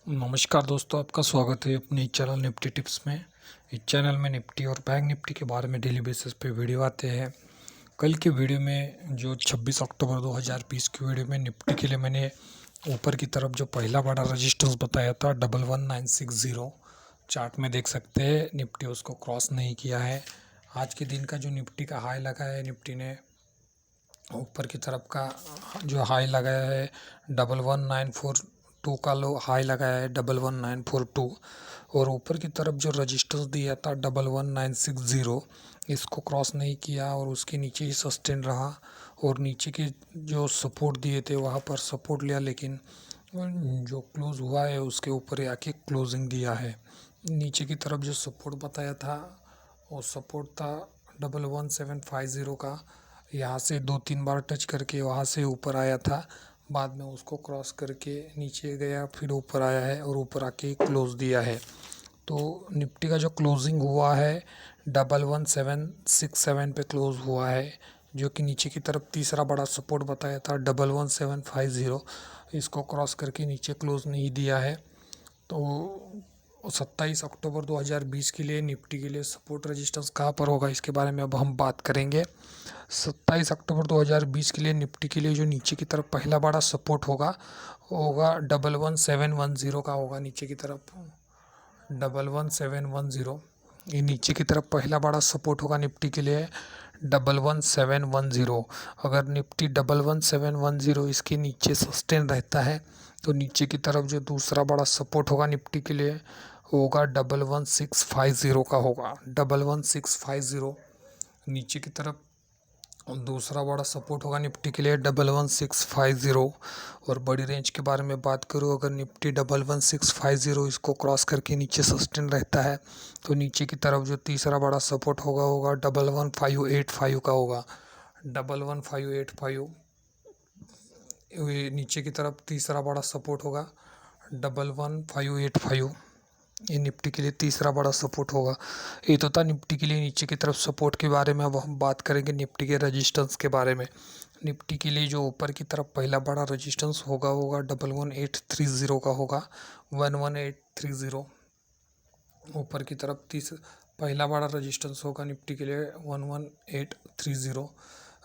नमस्कार दोस्तों, आपका स्वागत है अपने चैनल निफ्टी टिप्स में। इस चैनल में निफ्टी और बैंक निफ्टी के बारे में डेली बेसिस पे वीडियो आते हैं। कल की वीडियो में जो 26 अक्टूबर 2020 की वीडियो में निफ्टी के लिए मैंने ऊपर की तरफ जो पहला बड़ा रजिस्टेंस बताया था 11960, चार्ट में देख सकते हैं निफ्टी उसको क्रॉस नहीं किया है। आज के दिन का जो निफ्टी का हाई लगा है, निफ्टी ने ऊपर की तरफ का जो हाई लगाया है 11942 का लो हाई लगाया है 11942, और ऊपर की तरफ जो रजिस्टेंस दिया था 11960 इसको क्रॉस नहीं किया और उसके नीचे ही सस्टेन रहा। और नीचे के जो सपोर्ट दिए थे वहाँ पर सपोर्ट लिया, लेकिन जो क्लोज हुआ है उसके ऊपर आके क्लोजिंग दिया है। नीचे की तरफ जो सपोर्ट बताया था वो सपोर्ट था 11750 का। यहाँ से 2-3 बार टच करके वहाँ से ऊपर आया था, बाद में उसको क्रॉस करके नीचे गया, फिर ऊपर आया है और ऊपर आके क्लोज दिया है। तो निफ्टी का जो क्लोजिंग हुआ है 11767 पे क्लोज हुआ है, जो कि नीचे की तरफ तीसरा बड़ा सपोर्ट बताया था 11750, इसको क्रॉस करके नीचे क्लोज नहीं दिया है। तो 27 अक्टूबर 2020 के लिए निफ्टी के लिए सपोर्ट रेजिस्टेंस कहाँ पर होगा, इसके बारे में अब हम बात करेंगे। 27 अक्टूबर 2020 के लिए निफ्टी के लिए जो नीचे की तरफ पहला बड़ा सपोर्ट होगा वो होगा 11710 का होगा। नीचे की तरफ 11710, ये नीचे की तरफ पहला बड़ा सपोर्ट होगा निफ्टी के लिए 11710। अगर निफ्टी 11710 इसके नीचे सस्टेन रहता है तो नीचे की तरफ जो दूसरा बड़ा सपोर्ट होगा निफ्टी के लिए होगा 11650 का होगा। 11650 नीचे की तरफ दूसरा बड़ा सपोर्ट होगा निफ्टी के लिए 11650। और बड़ी रेंज के बारे में बात करूँ, अगर निफ्टी 11650 इसको क्रॉस करके नीचे सस्टेन रहता है तो नीचे की तरफ जो तीसरा बड़ा सपोर्ट होगा 11585 का होगा। 11585 नीचे की तरफ तीसरा बड़ा सपोर्ट होगा 11585, ये निफ्टी के लिए तीसरा बड़ा सपोर्ट होगा। ये तो था निफ्टी के लिए नीचे की तरफ सपोर्ट के बारे में। अब हम बात करेंगे निफ्टी के रेजिस्टेंस के बारे में। निफ्टी के लिए जो ऊपर की तरफ पहला बड़ा रेजिस्टेंस होगा 11830 का होगा। 11830 ऊपर की तरफ पहला बड़ा रेजिस्टेंस होगा निफ्टी के लिए 11830।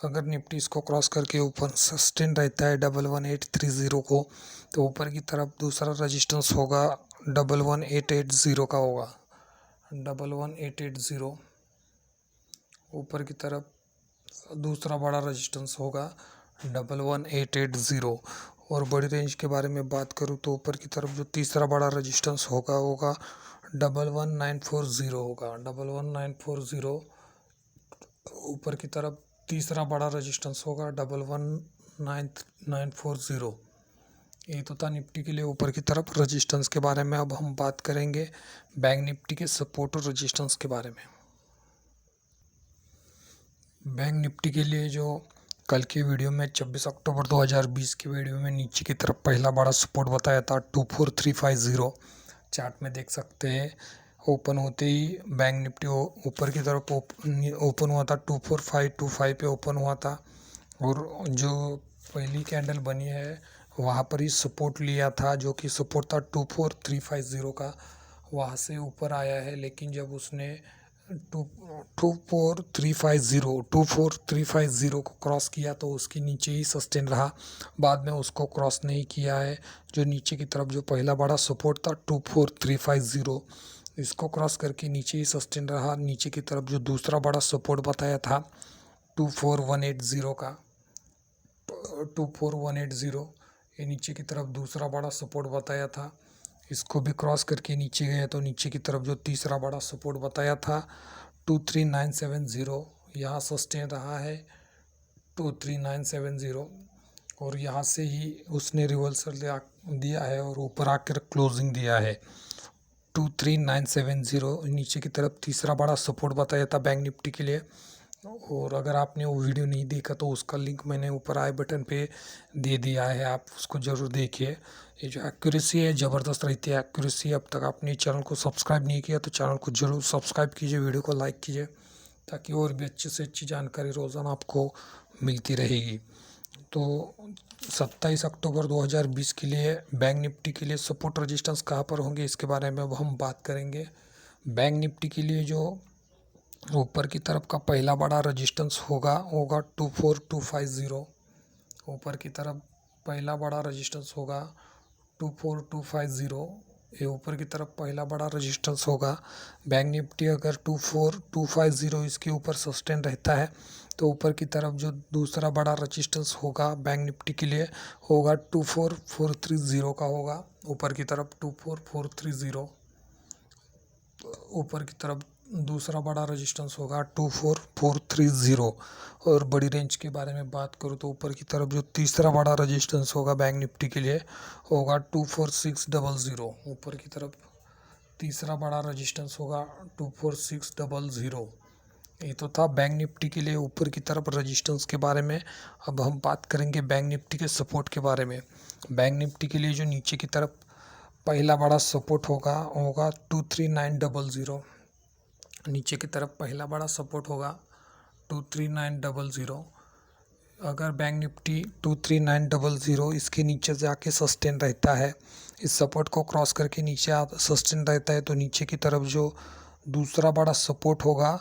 अगर निफ्टी इसको क्रॉस करके ऊपर सस्टेन रहता है 11830 को, तो ऊपर की तरफ दूसरा रेजिस्टेंस होगा 11880 का होगा। 11880 ऊपर की तरफ दूसरा बड़ा रेजिस्टेंस होगा 11880। और बड़ी रेंज के बारे में बात करूँ तो ऊपर की तरफ जो तीसरा बड़ा रेजिस्टेंस होगा 11940 होगा। 11940 ऊपर की तरफ तीसरा बड़ा रेजिस्टेंस होगा 11940। ये तो था निफ्टी के लिए ऊपर की तरफ रेजिस्टेंस के बारे में। अब हम बात करेंगे बैंक निफ्टी के सपोर्ट और रेजिस्टेंस के बारे में। बैंक निफ्टी के लिए जो कल की वीडियो में 26 अक्टूबर 2020 की वीडियो में नीचे की तरफ पहला बड़ा सपोर्ट बताया था 24350, चार्ट में देख सकते हैं। ओपन होते ही बैंक निफ्टी ऊपर की तरफ ओपन हुआ था 24525 पे ओपन हुआ था, और जो पहली कैंडल बनी है वहाँ पर ही सपोर्ट लिया था, जो कि सपोर्ट था 24350 का। वहाँ से ऊपर आया है, लेकिन जब उसने 24350 को क्रॉस किया तो उसके नीचे ही सस्टेन रहा, बाद में उसको क्रॉस नहीं किया है। जो नीचे की तरफ जो पहला बड़ा सपोर्ट था 24350 इसको क्रॉस करके नीचे ही सस्टेन रहा। नीचे की तरफ जो दूसरा बड़ा सपोर्ट बताया था 24180 का, 24180 ये नीचे की तरफ दूसरा बड़ा सपोर्ट बताया था, इसको भी क्रॉस करके नीचे गया। तो नीचे की तरफ जो तीसरा बड़ा सपोर्ट बताया था 23970 यहाँ सस्टेन रहा है 23970, और यहाँ से ही उसने रिवर्सल दिया है और ऊपर आकर क्लोजिंग दिया है 23970। नीचे की तरफ तीसरा बड़ा सपोर्ट बताया था बैंक निफ्टी के लिए। और अगर आपने वो वीडियो नहीं देखा तो उसका लिंक मैंने ऊपर आई बटन पे दे दिया है, आप उसको ज़रूर देखिए। ये जो एक्यूरेसी है ज़बरदस्त रहती है एक्यूरेसी। अब तक आपने चैनल को सब्सक्राइब नहीं किया तो चैनल को ज़रूर सब्सक्राइब कीजिए, वीडियो को लाइक कीजिए, ताकि और भी अच्छी से अच्छी जानकारी रोज़ाना आपको मिलती रहेगी। तो 27 अक्टूबर 2020 के लिए बैंक निफ्टी के लिए सपोर्ट रेजिस्टेंस कहाँ पर होंगे, इसके बारे में अब हम बात करेंगे। बैंक निफ्टी के लिए जो ऊपर की तरफ का पहला बड़ा रेजिस्टेंस होगा 24250। ऊपर की तरफ पहला बड़ा रेजिस्टेंस होगा 24250। ये ऊपर की तरफ पहला बड़ा रेजिस्टेंस होगा। बैंक निफ्टी अगर 24250 इसके ऊपर सस्टेन रहता है तो ऊपर की तरफ जो दूसरा बड़ा रेजिस्टेंस होगा बैंक निफ्टी के लिए होगा 24430 का होगा। ऊपर की तरफ 24430 ऊपर की तरफ दूसरा बड़ा रेजिस्टेंस होगा 24430। और बड़ी रेंज के बारे में बात करूँ तो ऊपर की तरफ जो तीसरा बड़ा रेजिस्टेंस होगा बैंक निफ्टी के लिए होगा 24600। ऊपर की तरफ तीसरा बड़ा रेजिस्टेंस होगा 24600। ये तो था बैंक निफ्टी के लिए ऊपर की तरफ रेजिस्टेंस के बारे में। अब हम बात करेंगे बैंक निफ्टी के सपोर्ट के बारे में। बैंक निफ्टी के लिए जो नीचे की तरफ पहला बड़ा सपोर्ट होगा 23900। नीचे की तरफ पहला बड़ा सपोर्ट होगा 23900। अगर बैंक निफ्टी 23900 इसके नीचे जाके सस्टेन रहता है, इस सपोर्ट को क्रॉस करके नीचे सस्टेन रहता है, तो नीचे की तरफ जो दूसरा बड़ा सपोर्ट होगा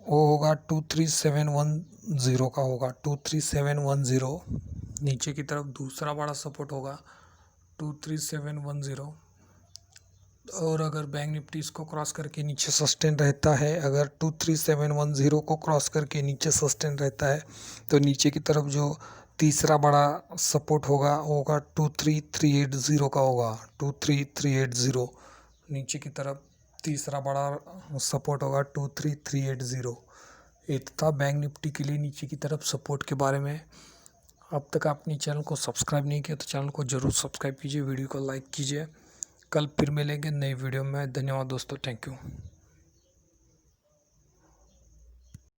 वो होगा 23710 का होगा 23710। नीचे की तरफ दूसरा बड़ा सपोर्ट होगा 23710। और अगर बैंक निफ्टी इसको क्रॉस करके नीचे सस्टेन रहता है, अगर 23710 को क्रॉस करके नीचे सस्टेन रहता है तो नीचे की तरफ जो तीसरा बड़ा सपोर्ट होगा 23380 का होगा 23380। नीचे की तरफ तीसरा बड़ा सपोर्ट होगा 23380। ये था बैंक निफ्टी के लिए नीचे की तरफ सपोर्ट के बारे में। अब तक आपने चैनल को सब्सक्राइब नहीं किया तो चैनल को ज़रूर सब्सक्राइब कीजिए, वीडियो को लाइक कीजिए। कल फिर मिलेंगे नई वीडियो में। धन्यवाद दोस्तों, थैंक यू।